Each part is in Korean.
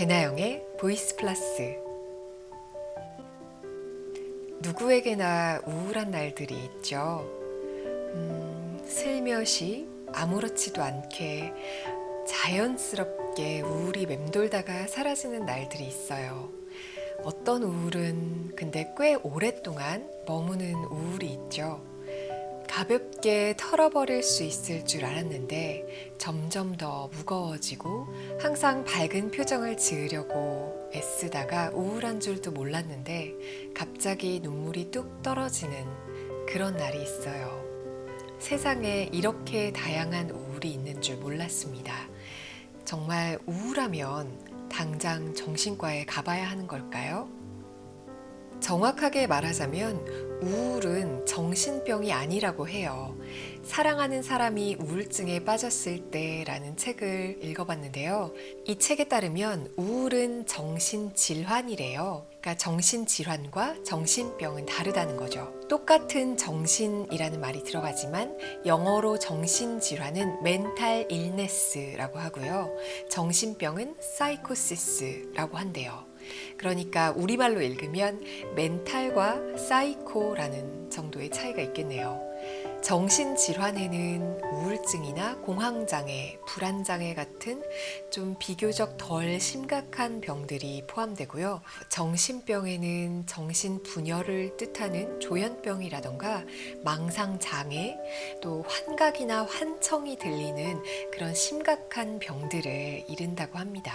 배나영의 보이스 플러스. 누구에게나 우울한 날들이 있죠. 슬며시 아무렇지도 않게 자연스럽게 우울이 맴돌다가 사라지는 날들이 있어요. 어떤 우울은 근데 꽤 오랫동안 머무는 우울이 있죠. 가볍게 털어버릴 수 있을 줄 알았는데 점점 더 무거워지고 항상 밝은 표정을 지으려고 애쓰다가 우울한 줄도 몰랐는데 갑자기 눈물이 뚝 떨어지는 그런 날이 있어요. 세상에 이렇게 다양한 우울이 있는 줄 몰랐습니다. 정말 우울하면 당장 정신과에 가봐야 하는 걸까요? 정확하게 말하자면 우울은 정신병이 아니라고 해요. 사랑하는 사람이 우울증에 빠졌을 때라는 책을 읽어봤는데요. 이 책에 따르면 우울은 정신질환이래요. 그러니까 정신질환과 정신병은 다르다는 거죠. 똑같은 정신이라는 말이 들어가지만 영어로 정신질환은 mental illness라고 하고요. 정신병은 psychosis라고 한대요. 그러니까 우리말로 읽으면 멘탈과 사이코라는 정도의 차이가 있겠네요. 정신질환에는 우울증이나 공황장애, 불안장애 같은 좀 비교적 덜 심각한 병들이 포함되고요. 정신병에는 정신분열을 뜻하는 조현병이라던가 망상장애, 또 환각이나 환청이 들리는 그런 심각한 병들을 이른다고 합니다.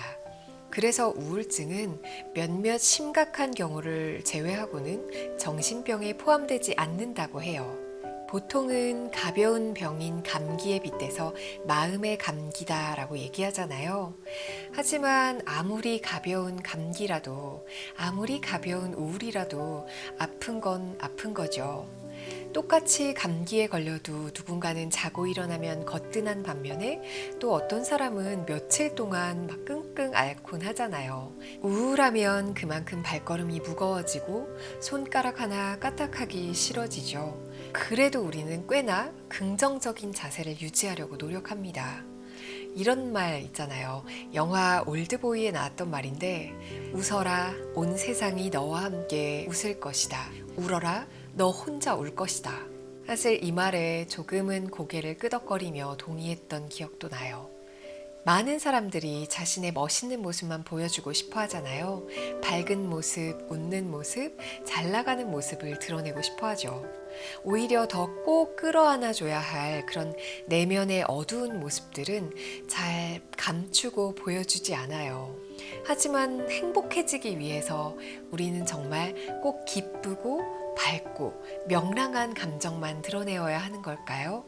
그래서 우울증은 몇몇 심각한 경우를 제외하고는 정신병에 포함되지 않는다고 해요. 보통은 가벼운 병인 감기에 빗대서 마음의 감기다라고 얘기하잖아요. 하지만 아무리 가벼운 감기라도, 아무리 가벼운 우울이라도 아픈 건 아픈 거죠. 똑같이 감기에 걸려도 누군가는 자고 일어나면 거뜬한 반면에 또 어떤 사람은 며칠 동안 막 끙끙 앓곤 하잖아요. 우울하면 그만큼 발걸음이 무거워지고 손가락 하나 까딱하기 싫어지죠. 그래도 우리는 꽤나 긍정적인 자세를 유지하려고 노력합니다. 이런 말 있잖아요. 영화 올드보이에 나왔던 말인데 웃어라, 온 세상이 너와 함께 웃을 것이다. 울어라, 너 혼자 울 것이다. 사실 이 말에 조금은 고개를 끄덕거리며 동의했던 기억도 나요. 많은 사람들이 자신의 멋있는 모습만 보여주고 싶어 하잖아요. 밝은 모습, 웃는 모습, 잘 나가는 모습을 드러내고 싶어 하죠. 오히려 더 꼭 끌어안아 줘야 할 그런 내면의 어두운 모습들은 잘 감추고 보여주지 않아요. 하지만 행복해지기 위해서 우리는 정말 꼭 기쁘고 밝고 명랑한 감정만 드러내어야 하는 걸까요?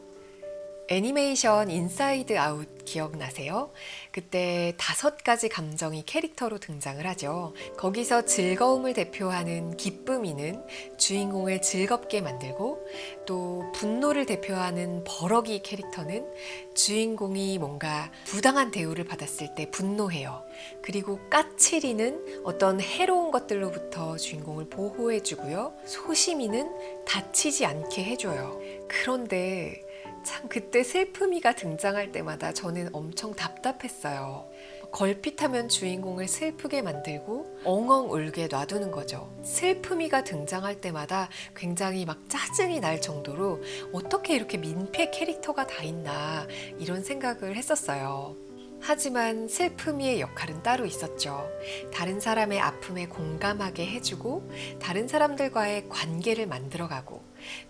애니메이션 인사이드 아웃 기억나세요? 그때 5가지 감정이 캐릭터로 등장을 하죠. 거기서 즐거움을 대표하는 기쁨이는 주인공을 즐겁게 만들고, 또 분노를 대표하는 버럭이 캐릭터는 주인공이 뭔가 부당한 대우를 받았을 때 분노해요. 그리고 까칠이는 어떤 해로운 것들로부터 주인공을 보호해주고요. 소심이는 다치지 않게 해줘요. 그런데 참 그때 슬픔이가 등장할 때마다 저는 엄청 답답했어요. 걸핏하면 주인공을 슬프게 만들고 엉엉 울게 놔두는 거죠. 슬픔이가 등장할 때마다 굉장히 막 짜증이 날 정도로 어떻게 이렇게 민폐 캐릭터가 다 있나 이런 생각을 했었어요. 하지만 슬픔이의 역할은 따로 있었죠. 다른 사람의 아픔에 공감하게 해주고 다른 사람들과의 관계를 만들어가고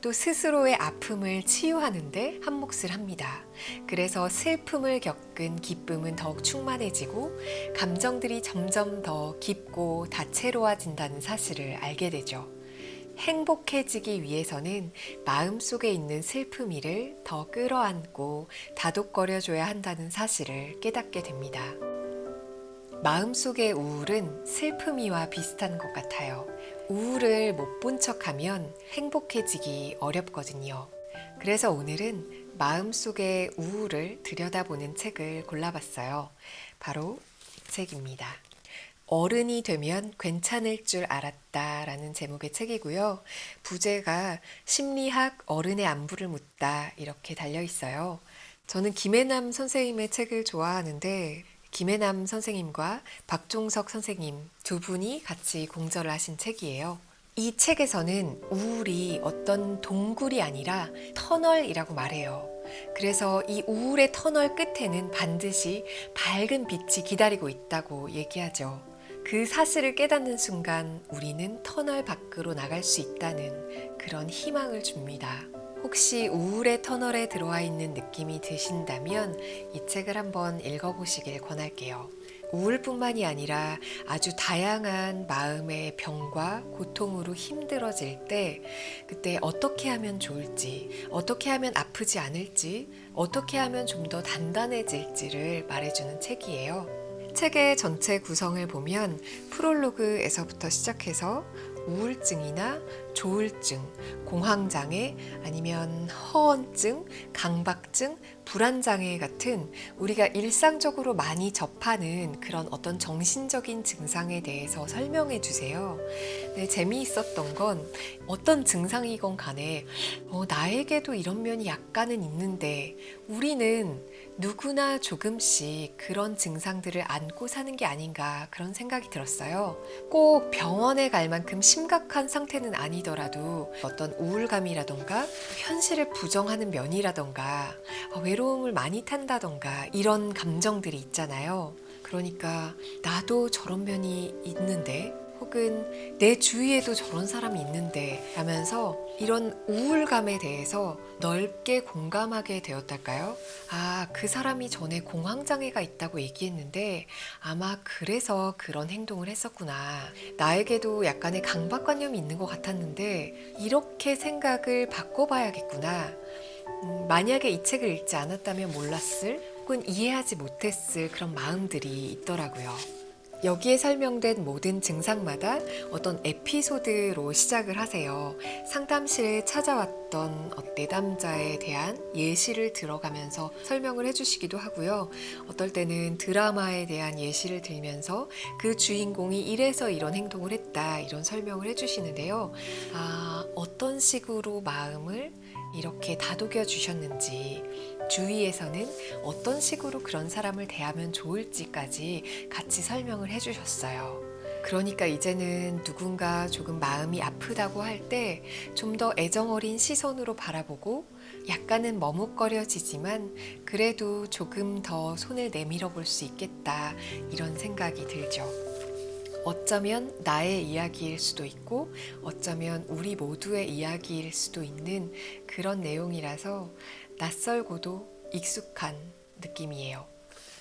또 스스로의 아픔을 치유하는데 한몫을 합니다. 그래서 슬픔을 겪은 기쁨은 더욱 충만해지고 감정들이 점점 더 깊고 다채로워진다는 사실을 알게 되죠. 행복해지기 위해서는 마음속에 있는 슬픔이를 더 끌어안고 다독거려줘야 한다는 사실을 깨닫게 됩니다. 마음속의 우울은 슬픔이와 비슷한 것 같아요. 우울을 못 본 척하면 행복해지기 어렵거든요. 그래서 오늘은 마음속의 우울을 들여다보는 책을 골라봤어요. 바로 이 책입니다. 어른이 되면 괜찮을 줄 알았다 라는 제목의 책이고요. 부제가 심리학 어른의 안부를 묻다 이렇게 달려 있어요. 저는 김혜남 선생님의 책을 좋아하는데 김혜남 선생님과 박종석 선생님 두 분이 같이 공저를 하신 책이에요. 이 책에서는 우울이 어떤 동굴이 아니라 터널이라고 말해요. 그래서 이 우울의 터널 끝에는 반드시 밝은 빛이 기다리고 있다고 얘기하죠. 그 사실을 깨닫는 순간 우리는 터널 밖으로 나갈 수 있다는 그런 희망을 줍니다. 혹시 우울의 터널에 들어와 있는 느낌이 드신다면 이 책을 한번 읽어보시길 권할게요. 우울뿐만이 아니라 아주 다양한 마음의 병과 고통으로 힘들어질 때 그때 어떻게 하면 좋을지, 어떻게 하면 아프지 않을지, 어떻게 하면 좀 더 단단해질지를 말해주는 책이에요. 책의 전체 구성을 보면 프롤로그에서부터 시작해서 우울증이나 조울증, 공황장애, 아니면 허언증, 강박증, 불안장애 같은 우리가 일상적으로 많이 접하는 그런 어떤 정신적인 증상에 대해서 설명해 주세요. 네, 재미있었던 건 어떤 증상이건 간에 나에게도 이런 면이 약간은 있는데 우리는 누구나 조금씩 그런 증상들을 안고 사는 게 아닌가 그런 생각이 들었어요. 꼭 병원에 갈 만큼 심각한 상태는 아니더라도 어떤 우울감이라던가 현실을 부정하는 면이라던가 외로움을 많이 탄다던가 이런 감정들이 있잖아요. 그러니까 나도 저런 면이 있는데 혹은 내 주위에도 저런 사람이 있는데 라면서 이런 우울감에 대해서 넓게 공감하게 되었달까요? 그 사람이 전에 공황장애가 있다고 얘기했는데 아마 그래서 그런 행동을 했었구나. 나에게도 약간의 강박관념이 있는 것 같았는데 이렇게 생각을 바꿔봐야겠구나. 만약에 이 책을 읽지 않았다면 몰랐을 혹은 이해하지 못했을 그런 마음들이 있더라고요. 여기에 설명된 모든 증상마다 어떤 에피소드로 시작을 하세요. 상담실에 찾아왔던 내담자에 대한 예시를 들어가면서 설명을 해주시기도 하고요. 어떨 때는 드라마에 대한 예시를 들면서 그 주인공이 이래서 이런 행동을 했다 이런 설명을 해주시는데요. 어떤 식으로 마음을 이렇게 다독여 주셨는지 주위에서는 어떤 식으로 그런 사람을 대하면 좋을지까지 같이 설명을 해주셨어요. 그러니까 이제는 누군가 조금 마음이 아프다고 할 때 좀 더 애정어린 시선으로 바라보고 약간은 머뭇거려지지만 그래도 조금 더 손을 내밀어 볼 수 있겠다 이런 생각이 들죠. 어쩌면 나의 이야기일 수도 있고 어쩌면 우리 모두의 이야기일 수도 있는 그런 내용이라서 낯설고도 익숙한 느낌이에요.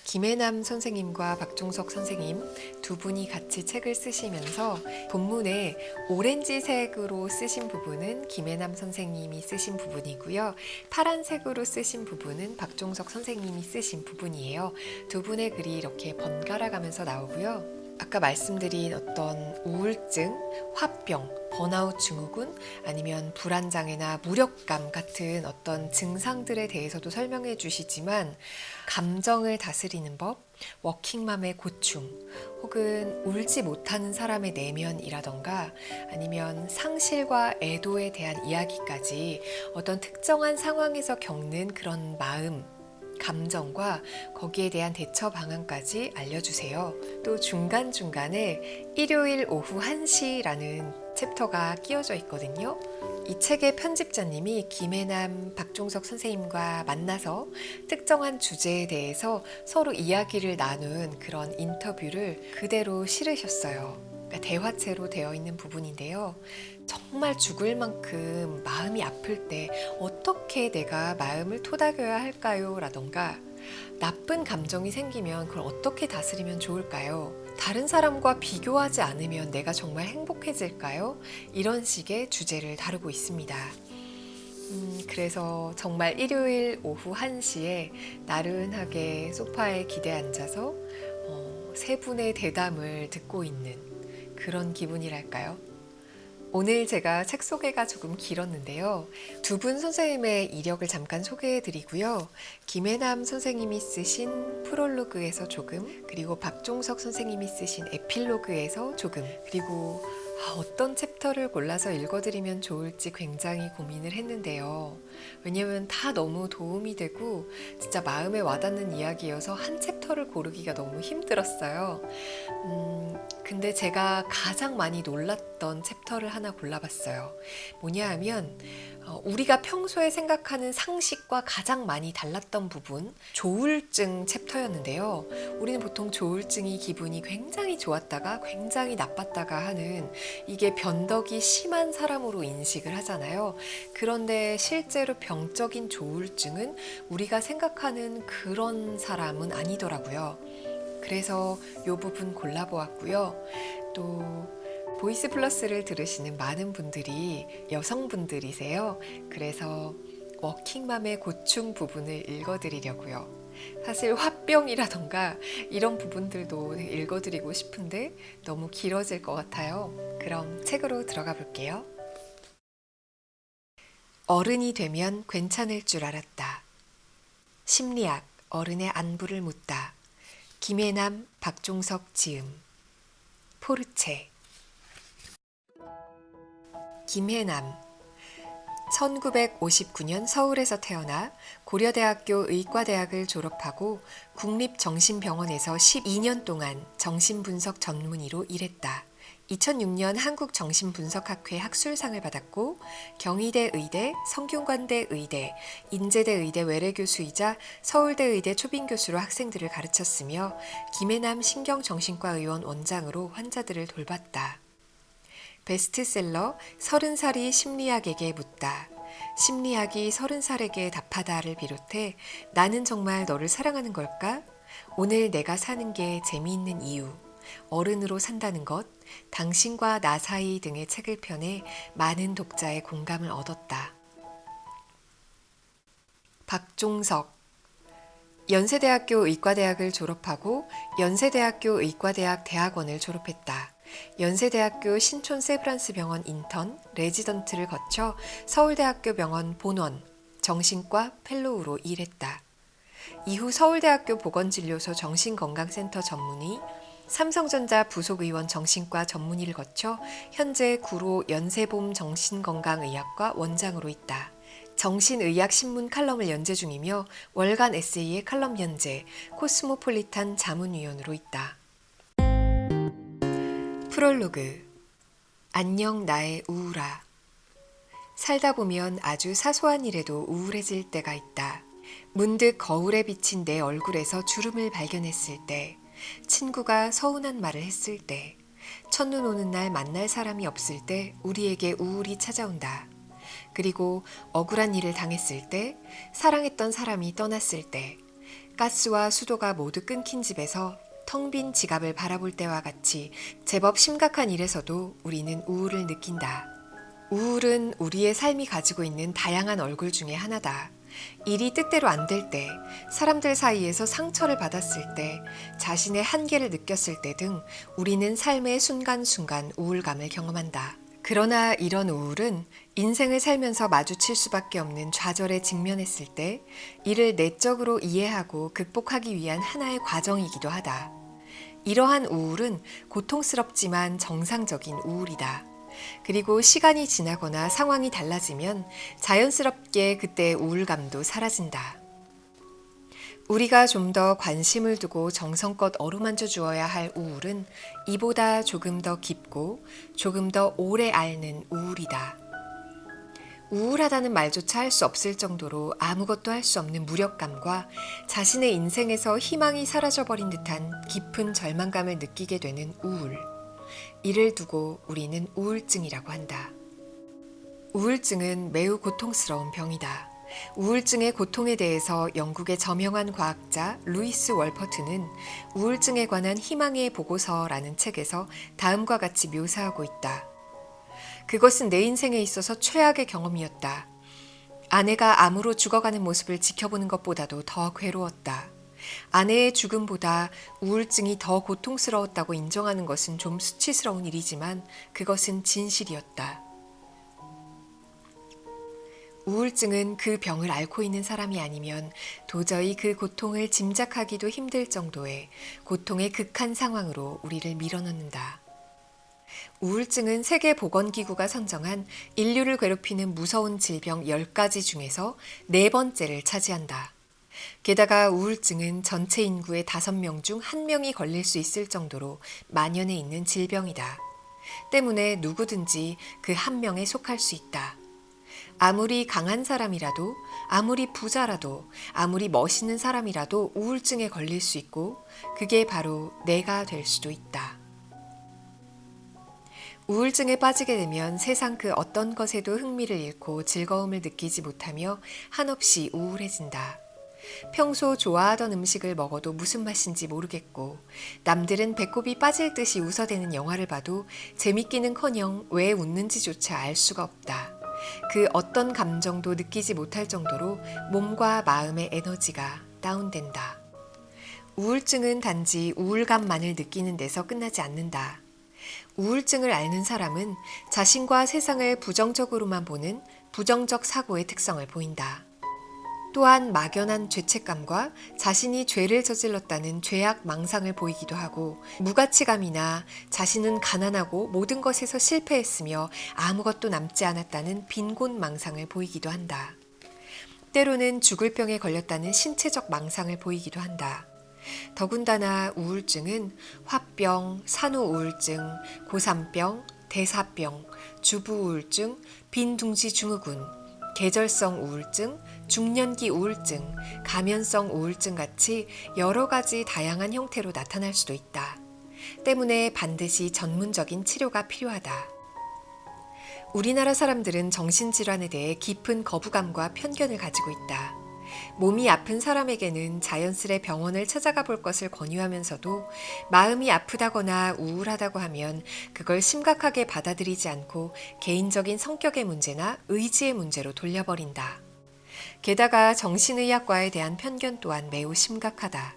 김혜남 선생님과 박종석 선생님 두 분이 같이 책을 쓰시면서 본문에 오렌지색으로 쓰신 부분은 김혜남 선생님이 쓰신 부분이고요. 파란색으로 쓰신 부분은 박종석 선생님이 쓰신 부분이에요. 두 분의 글이 이렇게 번갈아 가면서 나오고요. 아까 말씀드린 어떤 우울증, 화병, 번아웃 증후군 아니면 불안장애나 무력감 같은 어떤 증상들에 대해서도 설명해 주시지만 감정을 다스리는 법, 워킹맘의 고충 혹은 울지 못하는 사람의 내면이라던가 아니면 상실과 애도에 대한 이야기까지 어떤 특정한 상황에서 겪는 그런 마음 감정과 거기에 대한 대처 방안까지 알려주세요. 또 중간중간에 일요일 오후 1시라는 챕터가 끼워져 있거든요. 이 책의 편집자님이 김혜남, 박종석 선생님과 만나서 특정한 주제에 대해서 서로 이야기를 나눈 그런 인터뷰를 그대로 실으셨어요. 그러니까 대화체로 되어 있는 부분인데요. 정말 죽을 만큼 마음이 아플 때 어떻게 내가 마음을 토닥여야 할까요? 라던가 나쁜 감정이 생기면 그걸 어떻게 다스리면 좋을까요? 다른 사람과 비교하지 않으면 내가 정말 행복해질까요? 이런 식의 주제를 다루고 있습니다. 그래서 정말 일요일 오후 1시에 나른하게 소파에 기대 앉아서 세 분의 대담을 듣고 있는 그런 기분이랄까요? 오늘 제가 책 소개가 조금 길었는데요. 두 분 선생님의 이력을 잠깐 소개해드리고요. 김혜남 선생님이 쓰신 프롤로그에서 조금, 그리고 박종석 선생님이 쓰신 에필로그에서 조금, 그리고 어떤 챕터 챕터를 골라서 읽어드리면 좋을지 굉장히 고민을 했는데요. 왜냐면 다 너무 도움이 되고 진짜 마음에 와닿는 이야기여서 한 챕터를 고르기가 너무 힘들었어요. 근데 제가 가장 많이 놀랐던 챕터를 하나 골라봤어요. 뭐냐 하면 우리가 평소에 생각하는 상식과 가장 많이 달랐던 부분, 조울증 챕터였는데요. 우리는 보통 조울증이 기분이 굉장히 좋았다가 굉장히 나빴다가 하는, 이게 변덕이 심한 사람으로 인식을 하잖아요. 그런데 실제로 병적인 조울증은 우리가 생각하는 그런 사람은 아니더라고요. 그래서 이 부분 골라보았고요. 또 보이스 플러스를 들으시는 많은 분들이 여성분들이세요. 그래서 워킹맘의 고충 부분을 읽어드리려고요. 사실 화병이라던가 이런 부분들도 읽어드리고 싶은데 너무 길어질 것 같아요. 그럼 책으로 들어가 볼게요. 어른이 되면 괜찮을 줄 알았다. 심리학, 어른의 안부를 묻다. 김혜남, 박종석 지음. 포르체. 김혜남, 1959년 서울에서 태어나 고려대학교 의과대학을 졸업하고 국립정신병원에서 12년 동안 정신분석 전문의로 일했다. 2006년 한국정신분석학회 학술상을 받았고 경희대 의대, 성균관대 의대, 인제대 의대 외래교수이자 서울대 의대 초빙교수로 학생들을 가르쳤으며 김혜남 신경정신과 의원 원장으로 환자들을 돌봤다. 베스트셀러 30살이 심리학에게 묻다. 심리학이 30살에게 답하다를 비롯해 나는 정말 너를 사랑하는 걸까? 오늘 내가 사는 게 재미있는 이유, 어른으로 산다는 것, 당신과 나 사이 등의 책을 펴내 많은 독자의 공감을 얻었다. 박종석, 연세대학교 의과대학을 졸업하고 연세대학교 의과대학 대학원을 졸업했다. 연세대학교 신촌 세브란스 병원 인턴, 레지던트를 거쳐 서울대학교 병원 본원, 정신과 펠로우로 일했다. 이후 서울대학교 보건진료소 정신건강센터 전문의, 삼성전자 부속의원 정신과 전문의를 거쳐 현재 구로 연세봄 정신건강의학과 원장으로 있다. 정신의학신문 칼럼을 연재 중이며 월간 에세이의 칼럼 연재, 코스모폴리탄 자문위원으로 있다. 프롤로그. 안녕 나의 우울아. 살다 보면 아주 사소한 일에도 우울해질 때가 있다. 문득 거울에 비친 내 얼굴에서 주름을 발견했을 때, 친구가 서운한 말을 했을 때, 첫눈 오는 날 만날 사람이 없을 때 우리에게 우울이 찾아온다. 그리고 억울한 일을 당했을 때, 사랑했던 사람이 떠났을 때, 가스와 수도가 모두 끊긴 집에서 텅 빈 지갑을 바라볼 때와 같이 제법 심각한 일에서도 우리는 우울을 느낀다. 우울은 우리의 삶이 가지고 있는 다양한 얼굴 중에 하나다. 일이 뜻대로 안 될 때, 사람들 사이에서 상처를 받았을 때, 자신의 한계를 느꼈을 때 등 우리는 삶의 순간순간 우울감을 경험한다. 그러나 이런 우울은 인생을 살면서 마주칠 수밖에 없는 좌절에 직면했을 때 이를 내적으로 이해하고 극복하기 위한 하나의 과정이기도 하다. 이러한 우울은 고통스럽지만 정상적인 우울이다. 그리고 시간이 지나거나 상황이 달라지면 자연스럽게 그때의 우울감도 사라진다. 우리가 좀 더 관심을 두고 정성껏 어루만져 주어야 할 우울은 이보다 조금 더 깊고 조금 더 오래 앓는 우울이다. 우울하다는 말조차 할 수 없을 정도로 아무것도 할 수 없는 무력감과 자신의 인생에서 희망이 사라져버린 듯한 깊은 절망감을 느끼게 되는 우울. 이를 두고 우리는 우울증이라고 한다. 우울증은 매우 고통스러운 병이다. 우울증의 고통에 대해서 영국의 저명한 과학자 루이스 월퍼트는 우울증에 관한 희망의 보고서라는 책에서 다음과 같이 묘사하고 있다. 그것은 내 인생에 있어서 최악의 경험이었다. 아내가 암으로 죽어가는 모습을 지켜보는 것보다도 더 괴로웠다. 아내의 죽음보다 우울증이 더 고통스러웠다고 인정하는 것은 좀 수치스러운 일이지만 그것은 진실이었다. 우울증은 그 병을 앓고 있는 사람이 아니면 도저히 그 고통을 짐작하기도 힘들 정도의 고통의 극한 상황으로 우리를 밀어넣는다. 우울증은 세계보건기구가 선정한 인류를 괴롭히는 무서운 질병 10가지 중에서 네 번째를 차지한다. 게다가 우울증은 전체 인구의 5명 중 1명이 걸릴 수 있을 정도로 만연해 있는 질병이다. 때문에 누구든지 그 1명에 속할 수 있다. 아무리 강한 사람이라도, 아무리 부자라도, 아무리 멋있는 사람이라도 우울증에 걸릴 수 있고, 그게 바로 내가 될 수도 있다. 우울증에 빠지게 되면 세상 그 어떤 것에도 흥미를 잃고 즐거움을 느끼지 못하며 한없이 우울해진다. 평소 좋아하던 음식을 먹어도 무슨 맛인지 모르겠고, 남들은 배꼽이 빠질 듯이 웃어대는 영화를 봐도 재밌기는커녕 왜 웃는지조차 알 수가 없다. 그 어떤 감정도 느끼지 못할 정도로 몸과 마음의 에너지가 다운된다. 우울증은 단지 우울감만을 느끼는 데서 끝나지 않는다. 우울증을 앓는 사람은 자신과 세상을 부정적으로만 보는 부정적 사고의 특성을 보인다. 또한 막연한 죄책감과 자신이 죄를 저질렀다는 죄악 망상을 보이기도 하고, 무가치감이나 자신은 가난하고 모든 것에서 실패했으며 아무것도 남지 않았다는 빈곤 망상을 보이기도 한다. 때로는 죽을 병에 걸렸다는 신체적 망상을 보이기도 한다. 더군다나 우울증은 화병, 산후우울증, 고산병, 대사병, 주부우울증, 빈둥지증후군, 계절성 우울증, 중년기 우울증, 가면성 우울증 같이 여러 가지 다양한 형태로 나타날 수도 있다. 때문에 반드시 전문적인 치료가 필요하다. 우리나라 사람들은 정신질환에 대해 깊은 거부감과 편견을 가지고 있다. 몸이 아픈 사람에게는 자연스레 병원을 찾아가 볼 것을 권유하면서도 마음이 아프다거나 우울하다고 하면 그걸 심각하게 받아들이지 않고 개인적인 성격의 문제나 의지의 문제로 돌려버린다. 게다가 정신의학과에 대한 편견 또한 매우 심각하다.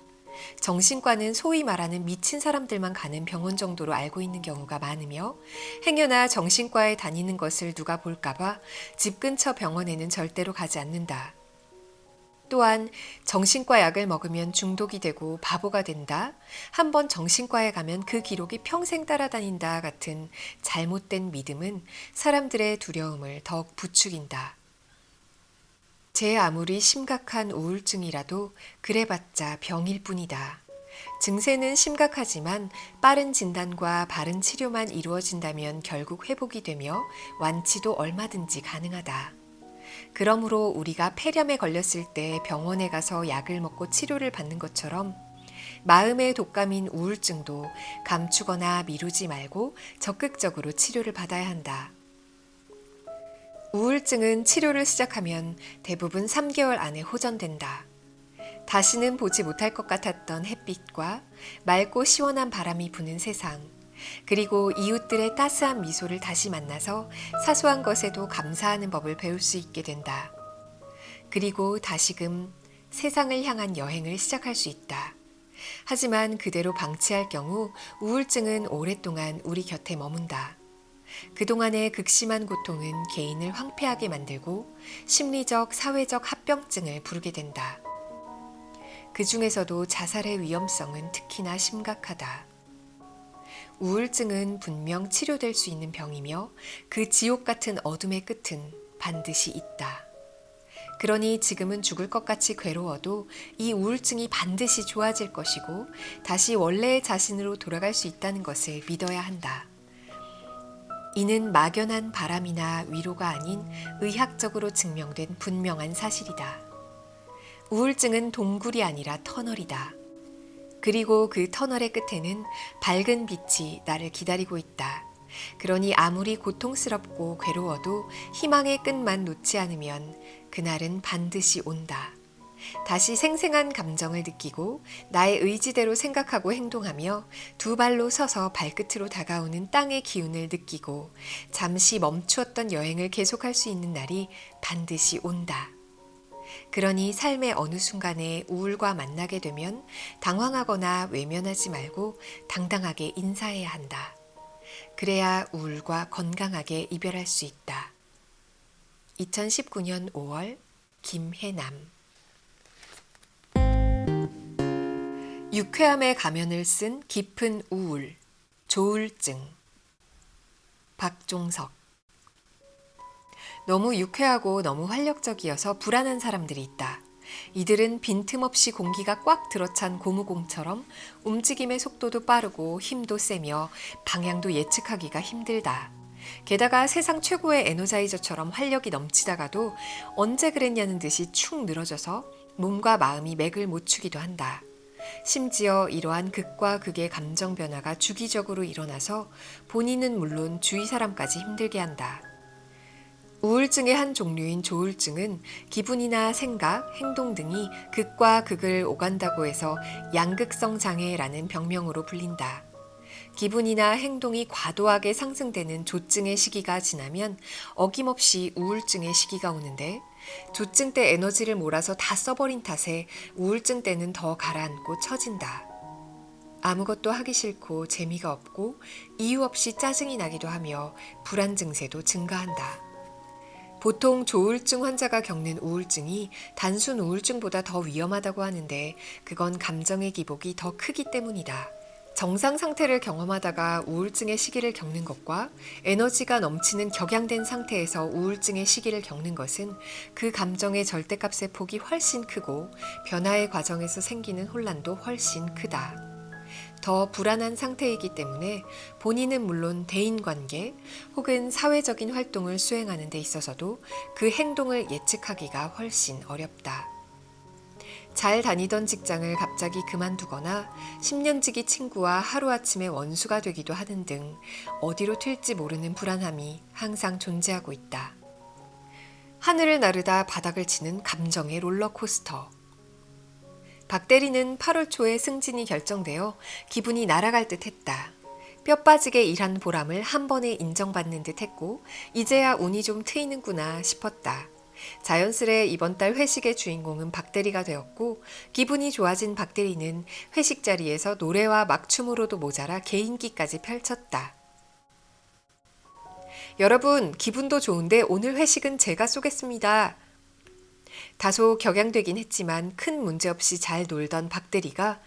정신과는 소위 말하는 미친 사람들만 가는 병원 정도로 알고 있는 경우가 많으며, 행여나 정신과에 다니는 것을 누가 볼까봐 집 근처 병원에는 절대로 가지 않는다. 또한 정신과 약을 먹으면 중독이 되고 바보가 된다, 한번 정신과에 가면 그 기록이 평생 따라다닌다 같은 잘못된 믿음은 사람들의 두려움을 더욱 부추긴다. 제 아무리 심각한 우울증이라도 그래봤자 병일 뿐이다. 증세는 심각하지만 빠른 진단과 바른 치료만 이루어진다면 결국 회복이 되며 완치도 얼마든지 가능하다. 그러므로 우리가 폐렴에 걸렸을 때 병원에 가서 약을 먹고 치료를 받는 것처럼 마음의 독감인 우울증도 감추거나 미루지 말고 적극적으로 치료를 받아야 한다. 우울증은 치료를 시작하면 대부분 3개월 안에 호전된다. 다시는 보지 못할 것 같았던 햇빛과 맑고 시원한 바람이 부는 세상, 그리고 이웃들의 따스한 미소를 다시 만나서 사소한 것에도 감사하는 법을 배울 수 있게 된다. 그리고 다시금 세상을 향한 여행을 시작할 수 있다. 하지만 그대로 방치할 경우 우울증은 오랫동안 우리 곁에 머문다. 그동안의 극심한 고통은 개인을 황폐하게 만들고 심리적, 사회적 합병증을 부르게 된다. 그 중에서도 자살의 위험성은 특히나 심각하다. 우울증은 분명 치료될 수 있는 병이며 그 지옥 같은 어둠의 끝은 반드시 있다. 그러니 지금은 죽을 것 같이 괴로워도 이 우울증이 반드시 좋아질 것이고 다시 원래의 자신으로 돌아갈 수 있다는 것을 믿어야 한다. 이는 막연한 바람이나 위로가 아닌 의학적으로 증명된 분명한 사실이다. 우울증은 동굴이 아니라 터널이다. 그리고 그 터널의 끝에는 밝은 빛이 나를 기다리고 있다. 그러니 아무리 고통스럽고 괴로워도 희망의 끝만 놓지 않으면 그날은 반드시 온다. 다시 생생한 감정을 느끼고 나의 의지대로 생각하고 행동하며 두 발로 서서 발끝으로 다가오는 땅의 기운을 느끼고 잠시 멈추었던 여행을 계속할 수 있는 날이 반드시 온다. 그러니 삶의 어느 순간에 우울과 만나게 되면 당황하거나 외면하지 말고 당당하게 인사해야 한다. 그래야 우울과 건강하게 이별할 수 있다. 2019년 5월 김혜남. 유쾌함의 가면을 쓴 깊은 우울, 조울증. 박종석. 너무 유쾌하고 너무 활력적이어서 불안한 사람들이 있다. 이들은 빈틈없이 공기가 꽉 들어찬 고무공처럼 움직임의 속도도 빠르고 힘도 세며 방향도 예측하기가 힘들다. 게다가 세상 최고의 에너자이저처럼 활력이 넘치다가도 언제 그랬냐는 듯이 축 늘어져서 몸과 마음이 맥을 못 추기도 한다. 심지어 이러한 극과 극의 감정 변화가 주기적으로 일어나서 본인은 물론 주위 사람까지 힘들게 한다. 우울증의 한 종류인 조울증은 기분이나 생각, 행동 등이 극과 극을 오간다고 해서 양극성 장애라는 병명으로 불린다. 기분이나 행동이 과도하게 상승되는 조증의 시기가 지나면 어김없이 우울증의 시기가 오는데, 조증 때 에너지를 몰아서 다 써버린 탓에 우울증 때는 더 가라앉고 처진다. 아무것도 하기 싫고 재미가 없고 이유 없이 짜증이 나기도 하며 불안 증세도 증가한다. 보통 조울증 환자가 겪는 우울증이 단순 우울증보다 더 위험하다고 하는데, 그건 감정의 기복이 더 크기 때문이다. 정상 상태를 경험하다가 우울증의 시기를 겪는 것과 에너지가 넘치는 격양된 상태에서 우울증의 시기를 겪는 것은 그 감정의 절대값의 폭이 훨씬 크고 변화의 과정에서 생기는 혼란도 훨씬 크다. 더 불안한 상태이기 때문에 본인은 물론 대인관계 혹은 사회적인 활동을 수행하는 데 있어서도 그 행동을 예측하기가 훨씬 어렵다. 잘 다니던 직장을 갑자기 그만두거나 10년지기 친구와 하루아침에 원수가 되기도 하는 등 어디로 튈지 모르는 불안함이 항상 존재하고 있다. 하늘을 나르다 바닥을 치는 감정의 롤러코스터. 박대리는 8월 초에 승진이 결정되어 기분이 날아갈 듯 했다. 뼈 빠지게 일한 보람을 한 번에 인정받는 듯 했고, 이제야 운이 좀 트이는구나 싶었다. 자연스레 이번 달 회식의 주인공은 박대리가 되었고, 기분이 좋아진 박대리는 회식 자리에서 노래와 막춤으로도 모자라 개인기까지 펼쳤다. 여러분, 기분도 좋은데 오늘 회식은 제가 쏘겠습니다. 다소 격양되긴 했지만 큰 문제 없이 잘 놀던 박대리가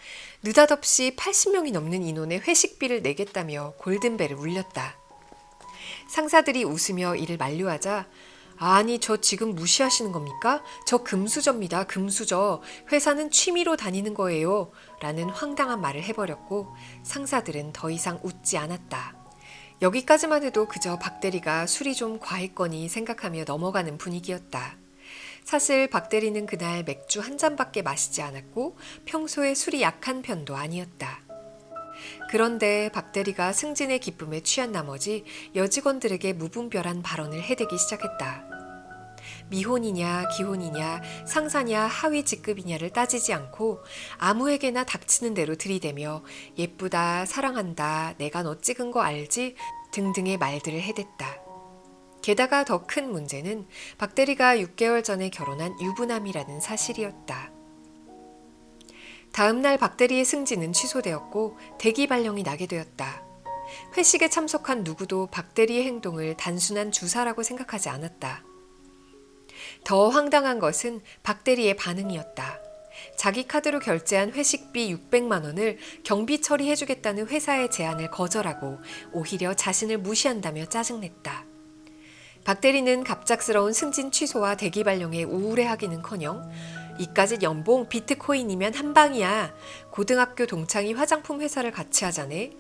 느닷없이 80명이 넘는 인원의 회식비를 내겠다며 골든벨을 울렸다. 상사들이 웃으며 이를 만류하자, 아니, 저 지금 무시하시는 겁니까? 저 금수저입니다. 금수저. 회사는 취미로 다니는 거예요. 라는 황당한 말을 해버렸고, 상사들은 더 이상 웃지 않았다. 여기까지만 해도 그저 박대리가 술이 좀 과했거니 생각하며 넘어가는 분위기였다. 사실 박대리는 그날 맥주 한 잔밖에 마시지 않았고 평소에 술이 약한 편도 아니었다. 그런데 박대리가 승진의 기쁨에 취한 나머지 여직원들에게 무분별한 발언을 해대기 시작했다. 미혼이냐 기혼이냐 상사냐 하위 직급이냐를 따지지 않고 아무에게나 닥치는 대로 들이대며 예쁘다, 사랑한다, 내가 너 찍은 거 알지? 등등의 말들을 해댔다. 게다가 더 큰 문제는 박대리가 6개월 전에 결혼한 유부남이라는 사실이었다. 다음 날 박대리의 승진은 취소되었고 대기 발령이 나게 되었다. 회식에 참석한 누구도 박대리의 행동을 단순한 주사라고 생각하지 않았다. 더 황당한 것은 박대리의 반응이었다. 자기 카드로 결제한 회식비 600만 원을 경비 처리해주겠다는 회사의 제안을 거절하고 오히려 자신을 무시한다며 짜증냈다. 박대리는 갑작스러운 승진 취소와 대기 발령에 우울해하기는커녕 이까짓 연봉 비트코인이면 한 방이야. 고등학교 동창이 화장품 회사를 같이 하자네.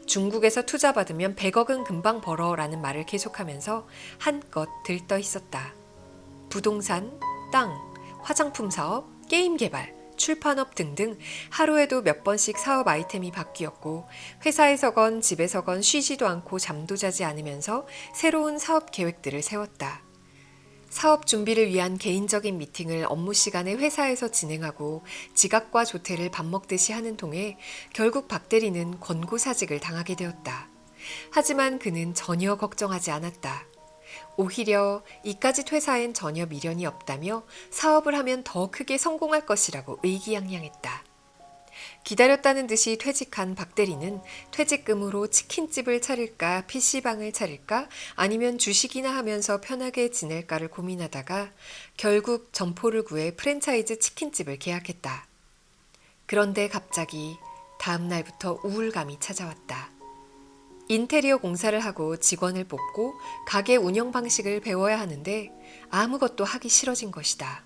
중국에서 투자 받으면 100억은 금방 벌어 라는 말을 계속하면서 한껏 들떠 있었다. 부동산, 땅, 화장품 사업, 게임 개발, 출판업 등등 하루에도 몇 번씩 사업 아이템이 바뀌었고, 회사에서건 집에서건 쉬지도 않고 잠도 자지 않으면서 새로운 사업 계획들을 세웠다. 사업 준비를 위한 개인적인 미팅을 업무 시간에 회사에서 진행하고 지각과 조퇴를 밥 먹듯이 하는 통에 결국 박대리는 권고사직을 당하게 되었다. 하지만 그는 전혀 걱정하지 않았다. 오히려 이까짓 회사엔 전혀 미련이 없다며 사업을 하면 더 크게 성공할 것이라고 의기양양했다. 기다렸다는 듯이 퇴직한 박대리는 퇴직금으로 치킨집을 차릴까 PC방을 차릴까 아니면 주식이나 하면서 편하게 지낼까를 고민하다가 결국 점포를 구해 프랜차이즈 치킨집을 계약했다. 그런데 갑자기 다음 날부터 우울감이 찾아왔다. 인테리어 공사를 하고 직원을 뽑고 가게 운영 방식을 배워야 하는데 아무것도 하기 싫어진 것이다.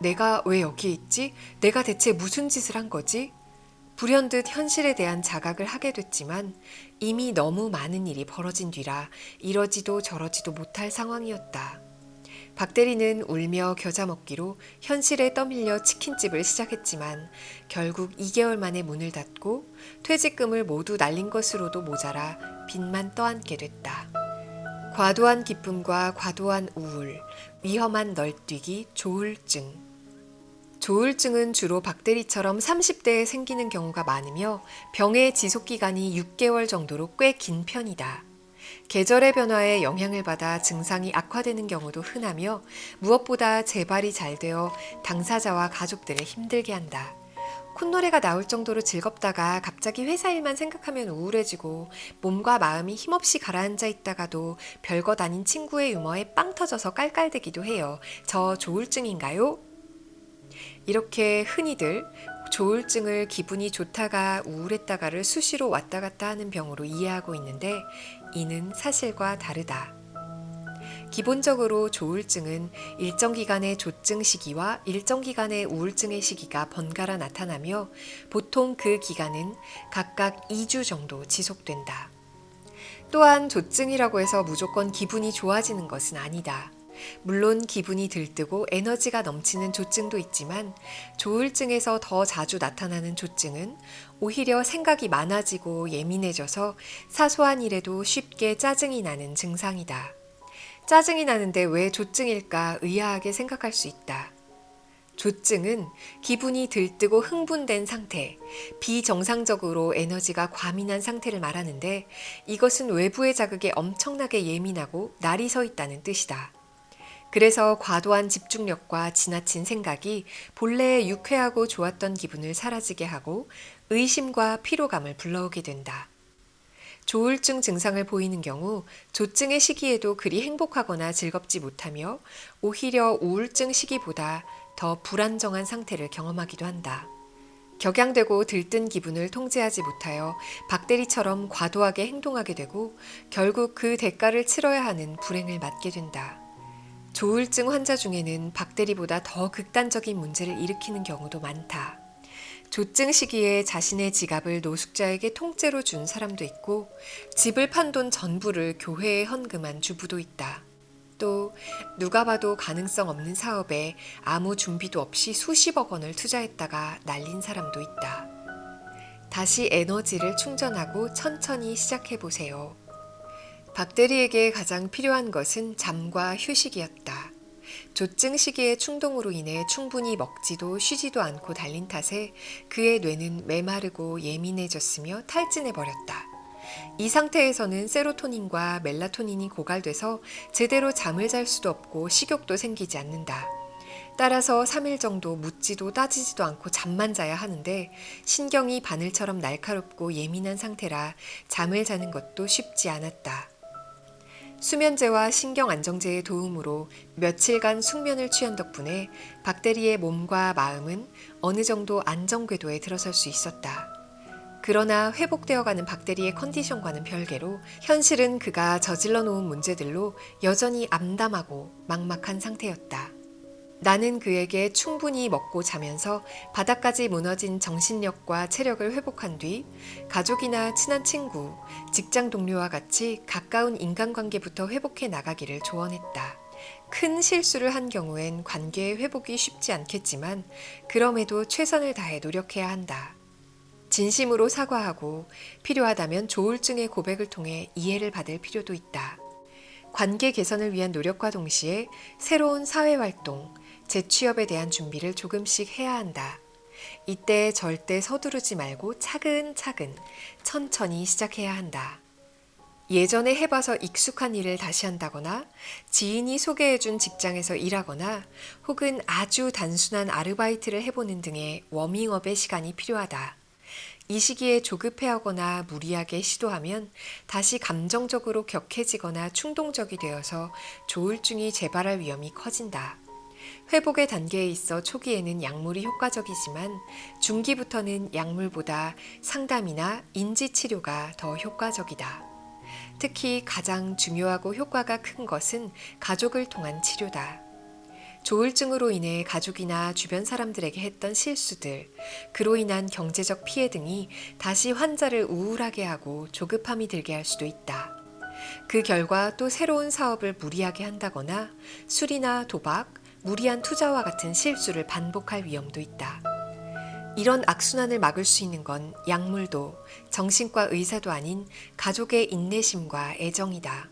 내가 왜 여기에 있지? 내가 대체 무슨 짓을 한 거지? 불현듯 현실에 대한 자각을 하게 됐지만 이미 너무 많은 일이 벌어진 뒤라 이러지도 저러지도 못할 상황이었다. 박대리는 울며 겨자 먹기로 현실에 떠밀려 치킨집을 시작했지만 결국 2개월 만에 문을 닫고 퇴직금을 모두 날린 것으로도 모자라 빚만 떠안게 됐다. 과도한 기쁨과 과도한 우울, 위험한 널뛰기, 조울증. 조울증은 주로 박대리처럼 30대에 생기는 경우가 많으며 병의 지속기간이 6개월 정도로 꽤 긴 편이다. 계절의 변화에 영향을 받아 증상이 악화되는 경우도 흔하며 무엇보다 재발이 잘 되어 당사자와 가족들을 힘들게 한다. 콧노래가 나올 정도로 즐겁다가 갑자기 회사 일만 생각하면 우울해지고 몸과 마음이 힘없이 가라앉아 있다가도 별것 아닌 친구의 유머에 빵 터져서 깔깔대기도 해요. 저 조울증인가요? 이렇게 흔히들 조울증을 기분이 좋다가 우울했다가를 수시로 왔다 갔다 하는 병으로 이해하고 있는데 이는 사실과 다르다. 기본적으로 조울증은 일정 기간의 조증 시기와 일정 기간의 우울증의 시기가 번갈아 나타나며 보통 그 기간은 각각 2주 정도 지속된다. 또한 조증이라고 해서 무조건 기분이 좋아지는 것은 아니다. 물론 기분이 들뜨고 에너지가 넘치는 조증도 있지만 조울증에서 더 자주 나타나는 조증은 오히려 생각이 많아지고 예민해져서 사소한 일에도 쉽게 짜증이 나는 증상이다. 짜증이 나는데 왜 조증일까 의아하게 생각할 수 있다. 조증은 기분이 들뜨고 흥분된 상태, 비정상적으로 에너지가 과민한 상태를 말하는데 이것은 외부의 자극에 엄청나게 예민하고 날이 서 있다는 뜻이다. 그래서 과도한 집중력과 지나친 생각이 본래의 유쾌하고 좋았던 기분을 사라지게 하고 의심과 피로감을 불러오게 된다. 조울증 증상을 보이는 경우 조증의 시기에도 그리 행복하거나 즐겁지 못하며 오히려 우울증 시기보다 더 불안정한 상태를 경험하기도 한다. 격양되고 들뜬 기분을 통제하지 못하여 박대리처럼 과도하게 행동하게 되고 결국 그 대가를 치러야 하는 불행을 맞게 된다. 조울증 환자 중에는 박대리보다 더 극단적인 문제를 일으키는 경우도 많다. 조증 시기에 자신의 지갑을 노숙자에게 통째로 준 사람도 있고 집을 판 돈 전부를 교회에 헌금한 주부도 있다. 또 누가 봐도 가능성 없는 사업에 아무 준비도 없이 수십억 원을 투자했다가 날린 사람도 있다. 다시 에너지를 충전하고 천천히 시작해보세요. 박대리에게 가장 필요한 것은 잠과 휴식이었다. 조증 시기의 충동으로 인해 충분히 먹지도 쉬지도 않고 달린 탓에 그의 뇌는 메마르고 예민해졌으며 탈진해버렸다. 이 상태에서는 세로토닌과 멜라토닌이 고갈돼서 제대로 잠을 잘 수도 없고 식욕도 생기지 않는다. 따라서 3일 정도 묻지도 따지지도 않고 잠만 자야 하는데 신경이 바늘처럼 날카롭고 예민한 상태라 잠을 자는 것도 쉽지 않았다. 수면제와 신경안정제의 도움으로 며칠간 숙면을 취한 덕분에 박대리의 몸과 마음은 어느 정도 안정 궤도에 들어설 수 있었다. 그러나 회복되어가는 박대리의 컨디션과는 별개로 현실은 그가 저질러 놓은 문제들로 여전히 암담하고 막막한 상태였다. 나는 그에게 충분히 먹고 자면서 바닥까지 무너진 정신력과 체력을 회복한 뒤 가족이나 친한 친구, 직장 동료와 같이 가까운 인간관계부터 회복해 나가기를 조언했다. 큰 실수를 한 경우엔 관계의 회복이 쉽지 않겠지만 그럼에도 최선을 다해 노력해야 한다. 진심으로 사과하고 필요하다면 조울증의 고백을 통해 이해를 받을 필요도 있다. 관계 개선을 위한 노력과 동시에 새로운 사회활동, 재취업에 대한 준비를 조금씩 해야 한다. 이때 절대 서두르지 말고 차근차근 천천히 시작해야 한다. 예전에 해봐서 익숙한 일을 다시 한다거나 지인이 소개해준 직장에서 일하거나 혹은 아주 단순한 아르바이트를 해보는 등의 워밍업의 시간이 필요하다. 이 시기에 조급해하거나 무리하게 시도하면 다시 감정적으로 격해지거나 충동적이 되어서 조울증이 재발할 위험이 커진다. 회복의 단계에 있어 초기에는 약물이 효과적이지만 중기부터는 약물보다 상담이나 인지치료가 더 효과적이다. 특히 가장 중요하고 효과가 큰 것은 가족을 통한 치료다. 조울증으로 인해 가족이나 주변 사람들에게 했던 실수들, 그로 인한 경제적 피해 등이 다시 환자를 우울하게 하고 조급함이 들게 할 수도 있다. 그 결과 또 새로운 사업을 무리하게 한다거나 술이나 도박, 무리한 투자와 같은 실수를 반복할 위험도 있다. 이런 악순환을 막을 수 있는 건 약물도 정신과 의사도 아닌 가족의 인내심과 애정이다.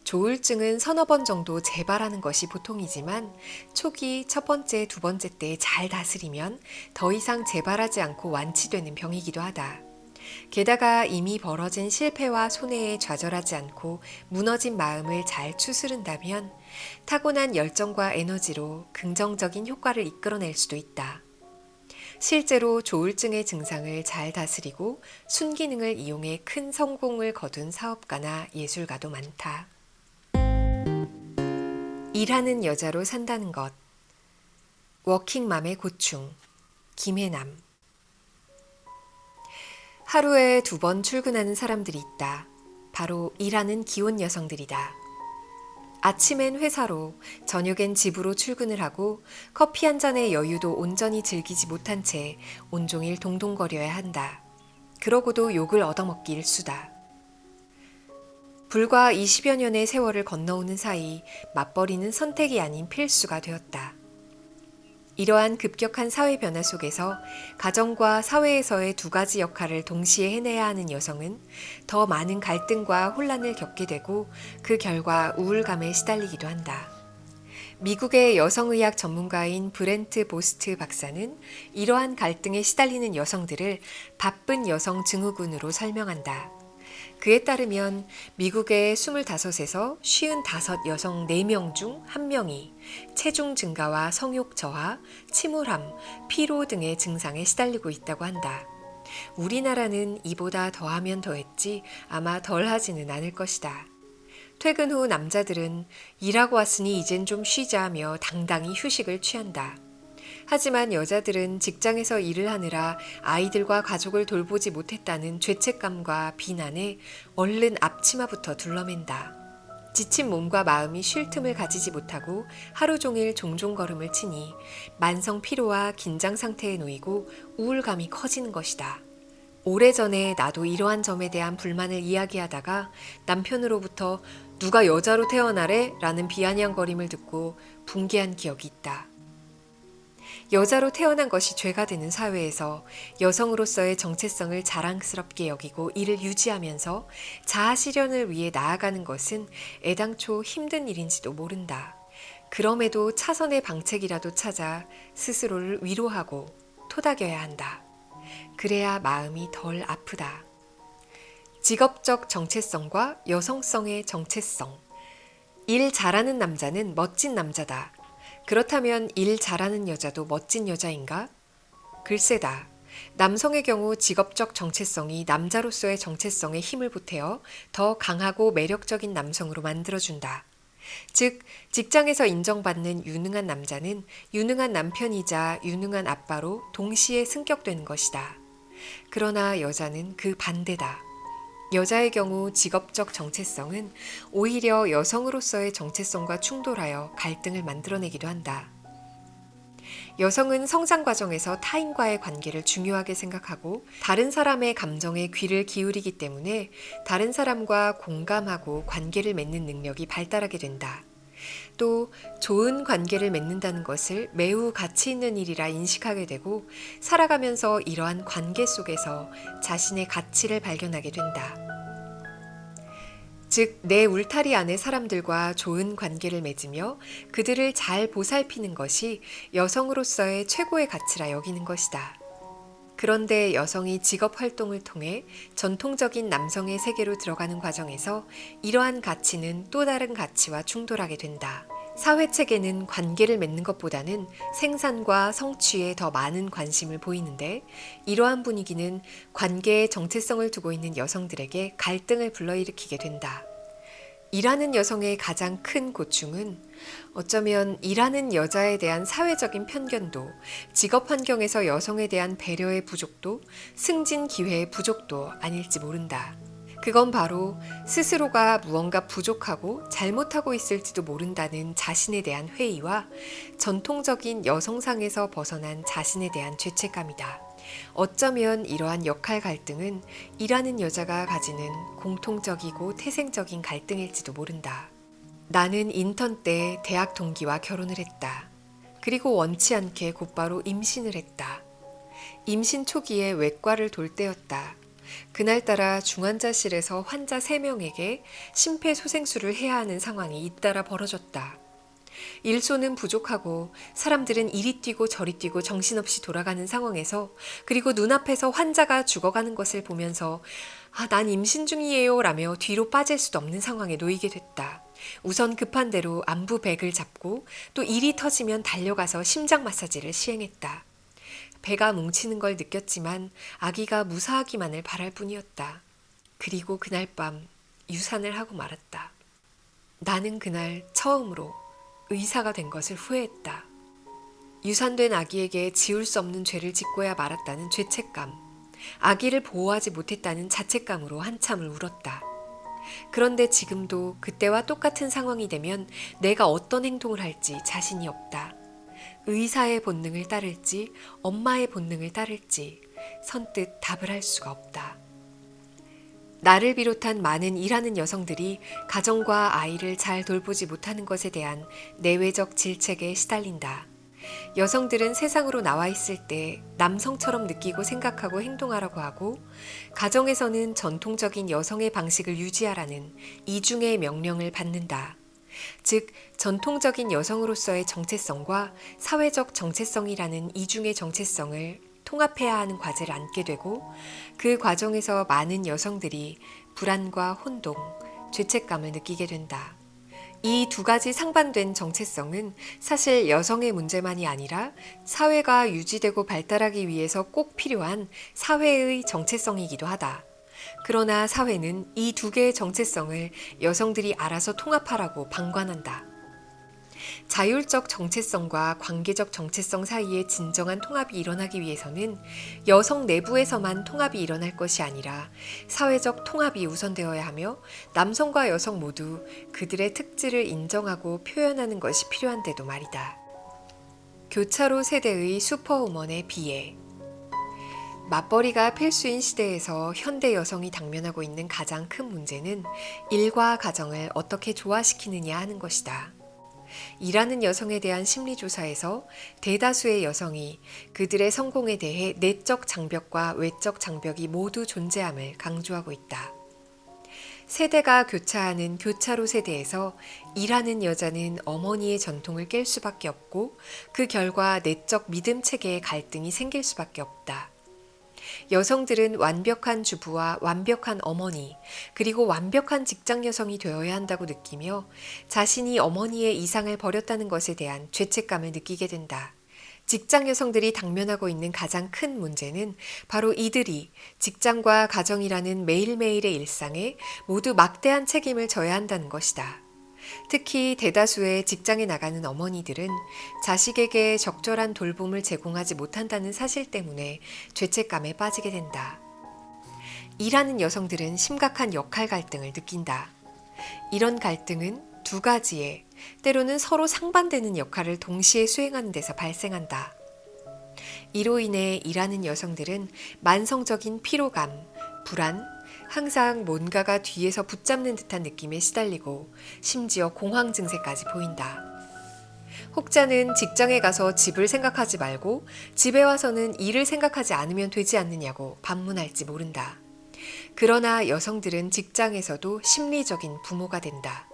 조울증은 서너 번 정도 재발하는 것이 보통이지만 초기 첫 번째, 두 번째 때 잘 다스리면 더 이상 재발하지 않고 완치되는 병이기도 하다. 게다가 이미 벌어진 실패와 손해에 좌절하지 않고 무너진 마음을 잘 추스른다면 타고난 열정과 에너지로 긍정적인 효과를 이끌어낼 수도 있다. 실제로 조울증의 증상을 잘 다스리고 순기능을 이용해 큰 성공을 거둔 사업가나 예술가도 많다. 일하는 여자로 산다는 것. 워킹맘의 고충. 김혜남. 하루에 2번 출근하는 사람들이 있다. 바로 일하는 기혼 여성들이다. 아침엔 회사로, 저녁엔 집으로 출근을 하고 커피 한 잔의 여유도 온전히 즐기지 못한 채 온종일 동동거려야 한다. 그러고도 욕을 얻어먹기 일쑤다. 불과 20여 년의 세월을 건너오는 사이 맞벌이는 선택이 아닌 필수가 되었다. 이러한 급격한 사회 변화 속에서 가정과 사회에서의 두 가지 역할을 동시에 해내야 하는 여성은 더 많은 갈등과 혼란을 겪게 되고 그 결과 우울감에 시달리기도 한다. 미국의 여성의학 전문가인 브렌트 보스트 박사는 이러한 갈등에 시달리는 여성들을 바쁜 여성 증후군으로 설명한다. 그에 따르면 미국의 25에서 55 여성 4명 중 1명이 체중 증가와 성욕 저하, 침울함, 피로 등의 증상에 시달리고 있다고 한다. 우리나라는 이보다 더하면 더했지 아마 덜하지는 않을 것이다. 퇴근 후 남자들은 일하고 왔으니 이젠 좀 쉬자 하며 당당히 휴식을 취한다. 하지만 여자들은 직장에서 일을 하느라 아이들과 가족을 돌보지 못했다는 죄책감과 비난에 얼른 앞치마부터 둘러맨다. 지친 몸과 마음이 쉴 틈을 가지지 못하고 하루 종일 종종 걸음을 치니 만성 피로와 긴장 상태에 놓이고 우울감이 커지는 것이다. 오래전에 나도 이러한 점에 대한 불만을 이야기하다가 남편으로부터 누가 여자로 태어나래? 라는 비아냥거림을 듣고 붕괴한 기억이 있다. 여자로 태어난 것이 죄가 되는 사회에서 여성으로서의 정체성을 자랑스럽게 여기고 이를 유지하면서 자아 실현을 위해 나아가는 것은 애당초 힘든 일인지도 모른다. 그럼에도 차선의 방책이라도 찾아 스스로를 위로하고 토닥여야 한다. 그래야 마음이 덜 아프다. 직업적 정체성과 여성성의 정체성. 일 잘하는 남자는 멋진 남자다. 그렇다면 일 잘하는 여자도 멋진 여자인가? 글쎄다. 남성의 경우 직업적 정체성이 남자로서의 정체성에 힘을 보태어 더 강하고 매력적인 남성으로 만들어준다. 즉, 직장에서 인정받는 유능한 남자는 유능한 남편이자 유능한 아빠로 동시에 승격되는 것이다. 그러나 여자는 그 반대다. 여자의 경우 직업적 정체성은 오히려 여성으로서의 정체성과 충돌하여 갈등을 만들어내기도 한다. 여성은 성장 과정에서 타인과의 관계를 중요하게 생각하고 다른 사람의 감정에 귀를 기울이기 때문에 다른 사람과 공감하고 관계를 맺는 능력이 발달하게 된다. 또 좋은 관계를 맺는다는 것을 매우 가치 있는 일이라 인식하게 되고 살아가면서 이러한 관계 속에서 자신의 가치를 발견하게 된다. 즉, 내 울타리 안의 사람들과 좋은 관계를 맺으며 그들을 잘 보살피는 것이 여성으로서의 최고의 가치라 여기는 것이다. 그런데 여성이 직업 활동을 통해 전통적인 남성의 세계로 들어가는 과정에서 이러한 가치는 또 다른 가치와 충돌하게 된다. 사회 체계는 관계를 맺는 것보다는 생산과 성취에 더 많은 관심을 보이는데 이러한 분위기는 관계에 정체성을 두고 있는 여성들에게 갈등을 불러일으키게 된다. 일하는 여성의 가장 큰 고충은 어쩌면 일하는 여자에 대한 사회적인 편견도, 직업 환경에서 여성에 대한 배려의 부족도, 승진 기회의 부족도 아닐지 모른다. 그건 바로 스스로가 무언가 부족하고 잘못하고 있을지도 모른다는 자신에 대한 회의와 전통적인 여성상에서 벗어난 자신에 대한 죄책감이다. 어쩌면 이러한 역할 갈등은 일하는 여자가 가지는 공통적이고 태생적인 갈등일지도 모른다. 나는 인턴 때 대학 동기와 결혼을 했다. 그리고 원치 않게 곧바로 임신을 했다. 임신 초기에 외과를 돌 때였다. 그날따라 중환자실에서 환자 3명에게 심폐소생술을 해야 하는 상황이 잇따라 벌어졌다. 일손은 부족하고 사람들은 이리 뛰고 저리 뛰고 정신없이 돌아가는 상황에서, 그리고 눈앞에서 환자가 죽어가는 것을 보면서 난 임신 중이에요 라며 뒤로 빠질 수도 없는 상황에 놓이게 됐다. 우선 급한 대로 안부백을 잡고 또 일이 터지면 달려가서 심장 마사지를 시행했다. 배가 뭉치는 걸 느꼈지만 아기가 무사하기만을 바랄 뿐이었다. 그리고 그날 밤 유산을 하고 말았다. 나는 그날 처음으로 의사가 된 것을 후회했다. 유산된 아기에게 지울 수 없는 죄를 짓고야 말았다는 죄책감, 아기를 보호하지 못했다는 자책감으로 한참을 울었다. 그런데 지금도 그때와 똑같은 상황이 되면 내가 어떤 행동을 할지 자신이 없다. 의사의 본능을 따를지 엄마의 본능을 따를지 선뜻 답을 할 수가 없다. 나를 비롯한 많은 일하는 여성들이 가정과 아이를 잘 돌보지 못하는 것에 대한 내외적 질책에 시달린다. 여성들은 세상으로 나와 있을 때 남성처럼 느끼고 생각하고 행동하라고 하고, 가정에서는 전통적인 여성의 방식을 유지하라는 이중의 명령을 받는다. 즉, 전통적인 여성으로서의 정체성과 사회적 정체성이라는 이중의 정체성을 통합해야 하는 과제를 안게 되고, 그 과정에서 많은 여성들이 불안과 혼동, 죄책감을 느끼게 된다. 이 두 가지 상반된 정체성은 사실 여성의 문제만이 아니라 사회가 유지되고 발달하기 위해서 꼭 필요한 사회의 정체성이기도 하다. 그러나 사회는 이 두 개의 정체성을 여성들이 알아서 통합하라고 방관한다. 자율적 정체성과 관계적 정체성 사이에 진정한 통합이 일어나기 위해서는 여성 내부에서만 통합이 일어날 것이 아니라 사회적 통합이 우선되어야 하며, 남성과 여성 모두 그들의 특질을 인정하고 표현하는 것이 필요한데도 말이다. 교차로 세대의 슈퍼우먼에 비해 맞벌이가 필수인 시대에서 현대 여성이 당면하고 있는 가장 큰 문제는 일과 가정을 어떻게 조화시키느냐 하는 것이다. 일하는 여성에 대한 심리조사에서 대다수의 여성이 그들의 성공에 대해 내적 장벽과 외적 장벽이 모두 존재함을 강조하고 있다. 세대가 교차하는 교차로 세대에서 일하는 여자는 어머니의 전통을 깰 수밖에 없고, 그 결과 내적 믿음 체계의 갈등이 생길 수밖에 없다. 여성들은 완벽한 주부와 완벽한 어머니, 그리고 완벽한 직장 여성이 되어야 한다고 느끼며 자신이 어머니의 이상을 버렸다는 것에 대한 죄책감을 느끼게 된다. 직장 여성들이 당면하고 있는 가장 큰 문제는 바로 이들이 직장과 가정이라는 매일매일의 일상에 모두 막대한 책임을 져야 한다는 것이다. 특히 대다수의 직장에 나가는 어머니들은 자식에게 적절한 돌봄을 제공하지 못한다는 사실 때문에 죄책감에 빠지게 된다. 일하는 여성들은 심각한 역할 갈등을 느낀다. 이런 갈등은 두 가지의, 때로는 서로 상반되는 역할을 동시에 수행하는 데서 발생한다. 이로 인해 일하는 여성들은 만성적인 피로감, 불안, 항상 뭔가가 뒤에서 붙잡는 듯한 느낌에 시달리고 심지어 공황 증세까지 보인다. 혹자는 직장에 가서 집을 생각하지 말고 집에 와서는 일을 생각하지 않으면 되지 않느냐고 반문할지 모른다. 그러나 여성들은 직장에서도 심리적인 부모가 된다.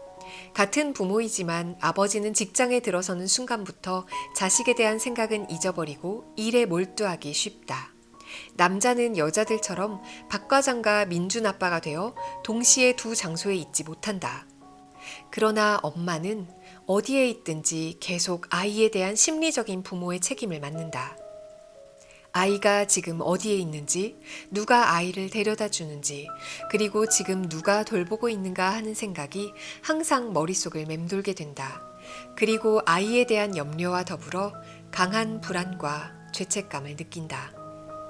같은 부모이지만 아버지는 직장에 들어서는 순간부터 자식에 대한 생각은 잊어버리고 일에 몰두하기 쉽다. 남자는 여자들처럼 박과장과 민준 아빠가 되어 동시에 두 장소에 있지 못한다. 그러나 엄마는 어디에 있든지 계속 아이에 대한 심리적인 부모의 책임을 맡는다. 아이가 지금 어디에 있는지, 누가 아이를 데려다 주는지, 그리고 지금 누가 돌보고 있는가 하는 생각이 항상 머릿속을 맴돌게 된다. 그리고 아이에 대한 염려와 더불어 강한 불안과 죄책감을 느낀다.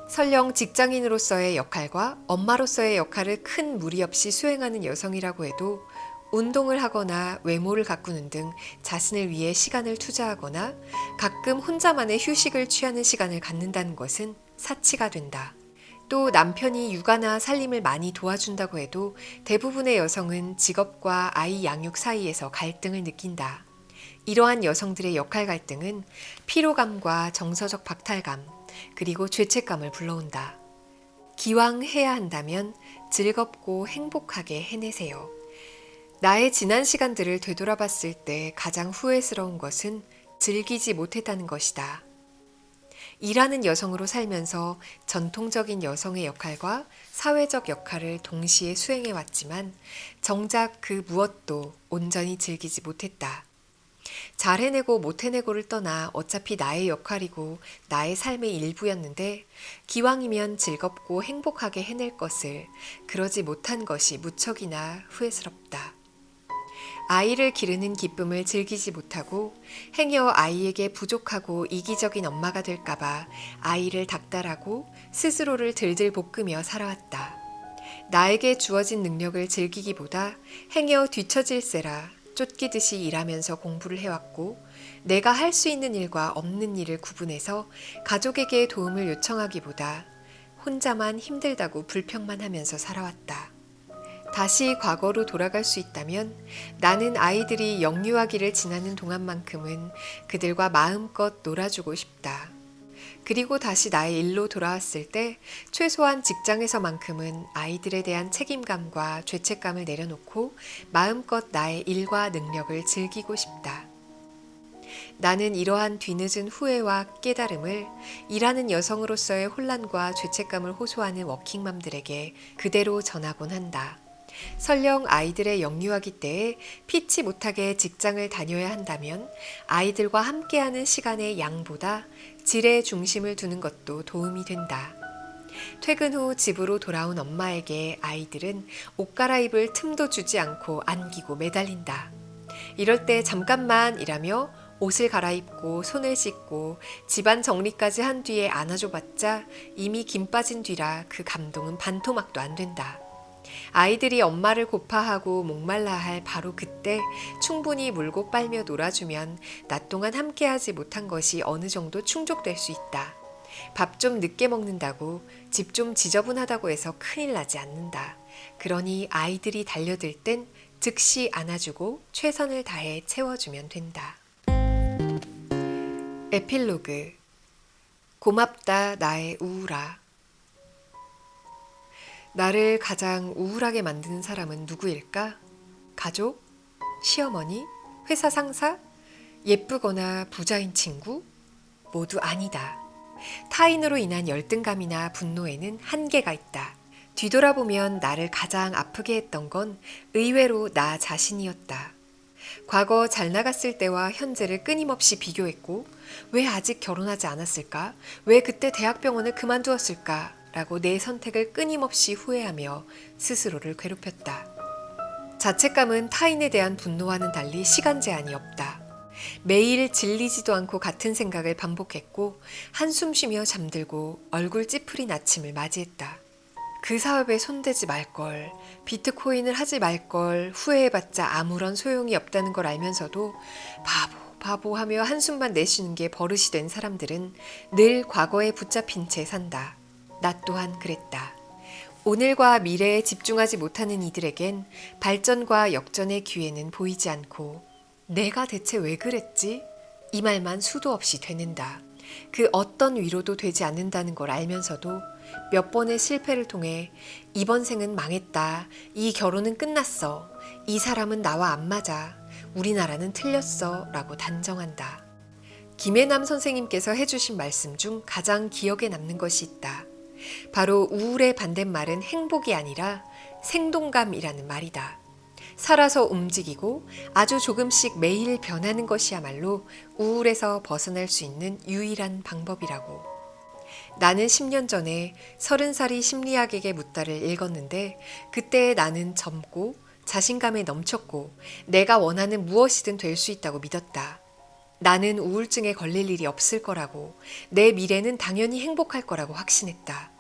설령 직장인으로서의 역할과 엄마로서의 역할을 큰 무리 없이 수행하는 여성이라고 해도 운동을 하거나 외모를 가꾸는 등 자신을 위해 시간을 투자하거나 가끔 혼자만의 휴식을 취하는 시간을 갖는다는 것은 사치가 된다. 또 남편이 육아나 살림을 많이 도와준다고 해도 대부분의 여성은 직업과 아이 양육 사이에서 갈등을 느낀다. 이러한 여성들의 역할 갈등은 피로감과 정서적 박탈감, 그리고 죄책감을 불러온다. 기왕 해야 한다면 즐겁고 행복하게 해내세요. 나의 지난 시간들을 되돌아봤을 때 가장 후회스러운 것은 즐기지 못했다는 것이다. 일하는 여성으로 살면서 전통적인 여성의 역할과 사회적 역할을 동시에 수행해왔지만 정작 그 무엇도 온전히 즐기지 못했다. 잘 해내고 못 해내고를 떠나 어차피 나의 역할이고 나의 삶의 일부였는데 기왕이면 즐겁고 행복하게 해낼 것을 그러지 못한 것이 무척이나 후회스럽다. 아이를 기르는 기쁨을 즐기지 못하고 행여 아이에게 부족하고 이기적인 엄마가 될까봐 아이를 닥달하고 스스로를 들들 볶으며 살아왔다. 나에게 주어진 능력을 즐기기보다 행여 뒤처질세라 쫓기듯이 일하면서 공부를 해왔고 내가 할 수 있는 일과 없는 일을 구분해서 가족에게 도움을 요청하기보다 혼자만 힘들다고 불평만 하면서 살아왔다. 다시 과거로 돌아갈 수 있다면 나는 아이들이 영유아기를 지나는 동안만큼은 그들과 마음껏 놀아주고 싶다. 그리고 다시 나의 일로 돌아왔을 때 최소한 직장에서만큼은 아이들에 대한 책임감과 죄책감을 내려놓고 마음껏 나의 일과 능력을 즐기고 싶다. 나는 이러한 뒤늦은 후회와 깨달음을 일하는 여성으로서의 혼란과 죄책감을 호소하는 워킹맘들에게 그대로 전하곤 한다. 설령 아이들의 영유아기 때에 피치 못하게 직장을 다녀야 한다면 아이들과 함께하는 시간의 양보다 질에 중심을 두는 것도 도움이 된다. 퇴근 후 집으로 돌아온 엄마에게 아이들은 옷 갈아입을 틈도 주지 않고 안기고 매달린다. 이럴 때 잠깐만이라며 옷을 갈아입고 손을 씻고 집안 정리까지 한 뒤에 안아줘봤자 이미 김 빠진 뒤라 그 감동은 반토막도 안 된다. 아이들이 엄마를 고파하고 목말라 할 바로 그때 충분히 물고 빨며 놀아주면 낮 동안 함께하지 못한 것이 어느 정도 충족될 수 있다. 밥 좀 늦게 먹는다고 집 좀 지저분하다고 해서 큰일 나지 않는다. 그러니 아이들이 달려들 땐 즉시 안아주고 최선을 다해 채워주면 된다. 에필로그. 고맙다 나의 우울아. 나를 가장 우울하게 만드는 사람은 누구일까? 가족? 시어머니? 회사 상사? 예쁘거나 부자인 친구? 모두 아니다. 타인으로 인한 열등감이나 분노에는 한계가 있다. 뒤돌아보면 나를 가장 아프게 했던 건 의외로 나 자신이었다. 과거 잘 나갔을 때와 현재를 끊임없이 비교했고 왜 아직 결혼하지 않았을까? 왜 그때 대학병원을 그만두었을까? 라고 내 선택을 끊임없이 후회하며 스스로를 괴롭혔다. 자책감은 타인에 대한 분노와는 달리 시간 제한이 없다. 매일 질리지도 않고 같은 생각을 반복했고 한숨 쉬며 잠들고 얼굴 찌푸린 아침을 맞이했다. 그 사업에 손대지 말걸, 비트코인을 하지 말걸 후회해봤자 아무런 소용이 없다는 걸 알면서도 바보 하며 한숨만 내쉬는 게 버릇이 된 사람들은 늘 과거에 붙잡힌 채 산다. 나 또한 그랬다. 오늘과 미래에 집중하지 못하는 이들에겐 발전과 역전의 기회는 보이지 않고 내가 대체 왜 그랬지? 이 말만 수도 없이 되는다. 그 어떤 위로도 되지 않는다는 걸 알면서도 몇 번의 실패를 통해 이번 생은 망했다. 이 결혼은 끝났어. 이 사람은 나와 안 맞아. 우리나라는 틀렸어. 라고 단정한다. 김혜남 선생님께서 해주신 말씀 중 가장 기억에 남는 것이 있다. 바로 우울의 반대말은 행복이 아니라 생동감이라는 말이다. 살아서 움직이고 아주 조금씩 매일 변하는 것이야말로 우울에서 벗어날 수 있는 유일한 방법이라고. 나는 10년 전에 30살이 심리학에게 묻다를 읽었는데 그때 나는 젊고 자신감에 넘쳤고 내가 원하는 무엇이든 될 수 있다고 믿었다. 나는 우울증에 걸릴 일이 없을 거라고, 내 미래는 당연히 행복할 거라고 확신했다.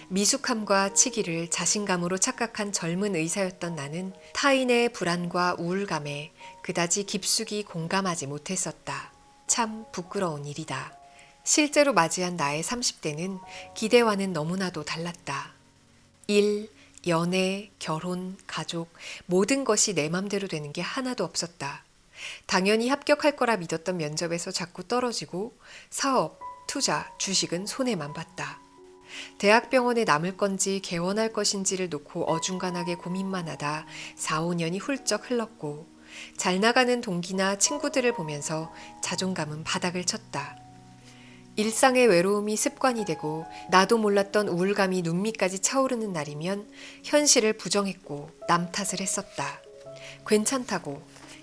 미숙함과 치기를 자신감으로 착각한 젊은 의사였던 나는 타인의 불안과 우울감에 그다지 깊숙이 공감하지 못했었다. 참 부끄러운 일이다. 실제로 맞이한 나의 30대는 기대와는 너무나도 달랐다. 일, 연애, 결혼, 가족, 모든 것이 내 맘대로 되는 게 하나도 없었다. 당연히 합격할 거라 믿었던 면접에서 자꾸 떨어지고 사업, 투자, 주식은 손해만 봤다. 대학병원에 남을 건지 개원할 것인지를 놓고 어중간하게 고민만 하다 4, 5년이 훌쩍 흘렀고 잘 나가는 동기나 친구들을 보면서 자존감은 바닥을 쳤다. 일상의 외로움이 습관이 되고 나도 몰랐던 우울감이 눈밑까지 차오르는 날이면 현실을 부정했고 남 탓을 했었다. 괜찮다고,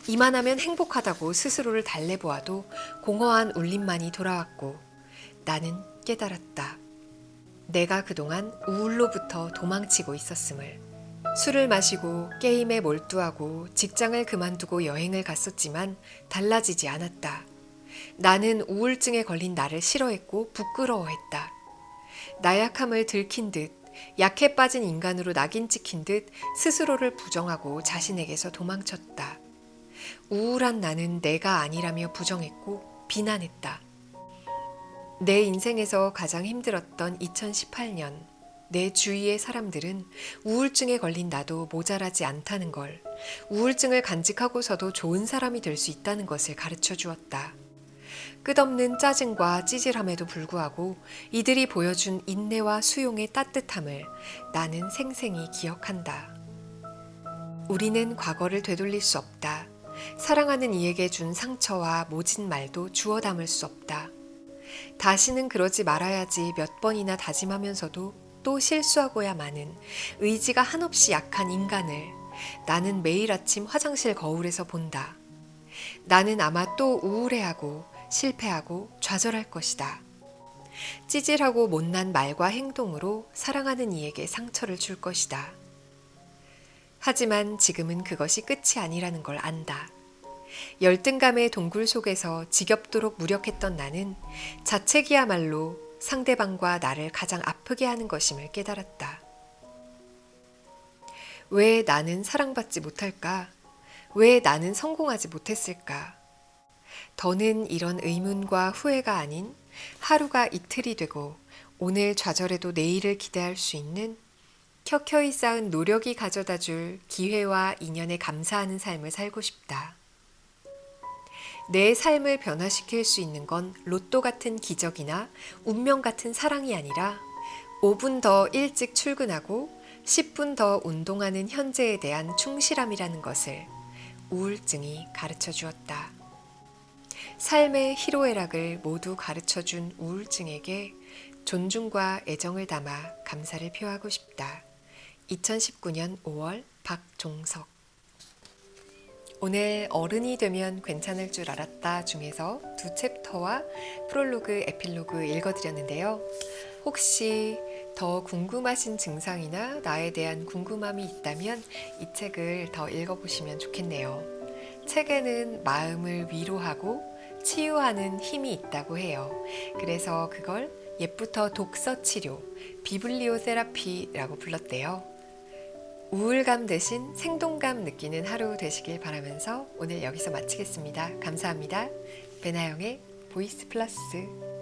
이만하면 행복하다고 스스로를 달래보아도 공허한 울림만이 돌아왔고 나는 깨달았다. 내가 그동안 우울로부터 도망치고 있었음을. 술을 마시고 게임에 몰두하고 직장을 그만두고 여행을 갔었지만 달라지지 않았다. 나는 우울증에 걸린 나를 싫어했고 부끄러워했다. 나약함을 들킨 듯 약해 빠진 인간으로 낙인 찍힌 듯 스스로를 부정하고 자신에게서 도망쳤다. 우울한 나는 내가 아니라며 부정했고 비난했다. 내 인생에서 가장 힘들었던 2018년, 내 주위의 사람들은 우울증에 걸린 나도 모자라지 않다는 걸, 우울증을 간직하고서도 좋은 사람이 될 수 있다는 것을 가르쳐 주었다. 끝없는 짜증과 찌질함에도 불구하고 이들이 보여준 인내와 수용의 따뜻함을 나는 생생히 기억한다. 우리는 과거를 되돌릴 수 없다. 사랑하는 이에게 준 상처와 모진 말도 주워 담을 수 없다. 다시는 그러지 말아야지 몇 번이나 다짐하면서도 또 실수하고야 마는 의지가 한없이 약한 인간을 나는 매일 아침 화장실 거울에서 본다. 나는 아마 또 우울해하고 실패하고 좌절할 것이다. 찌질하고 못난 말과 행동으로 사랑하는 이에게 상처를 줄 것이다. 하지만 지금은 그것이 끝이 아니라는 걸 안다. 열등감의 동굴 속에서 지겹도록 무력했던 나는 자책이야말로 상대방과 나를 가장 아프게 하는 것임을 깨달았다. 왜 나는 사랑받지 못할까? 왜 나는 성공하지 못했을까? 더는 이런 의문과 후회가 아닌 하루가 이틀이 되고 오늘 좌절해도 내일을 기대할 수 있는 켜켜이 쌓은 노력이 가져다 줄 기회와 인연에 감사하는 삶을 살고 싶다. 내 삶을 변화시킬 수 있는 건 로또 같은 기적이나 운명 같은 사랑이 아니라 5분 더 일찍 출근하고 10분 더 운동하는 현재에 대한 충실함이라는 것을 우울증이 가르쳐 주었다. 삶의 희로애락을 모두 가르쳐준 우울증에게 존중과 애정을 담아 감사를 표하고 싶다. 2019년 5월 박종석. 오늘 어른이 되면 괜찮을 줄 알았다 중에서 두 챕터와 프롤로그, 에필로그 읽어드렸는데요. 혹시 더 궁금하신 증상이나 나에 대한 궁금함이 있다면 이 책을 더 읽어보시면 좋겠네요. 책에는 마음을 위로하고 치유하는 힘이 있다고 해요. 그래서 그걸 옛부터 독서 치료, 비블리오 세라피라고 불렀대요. 우울감 대신 생동감 느끼는 하루 되시길 바라면서 오늘 여기서 마치겠습니다. 감사합니다. 배나영의 보이스 플러스.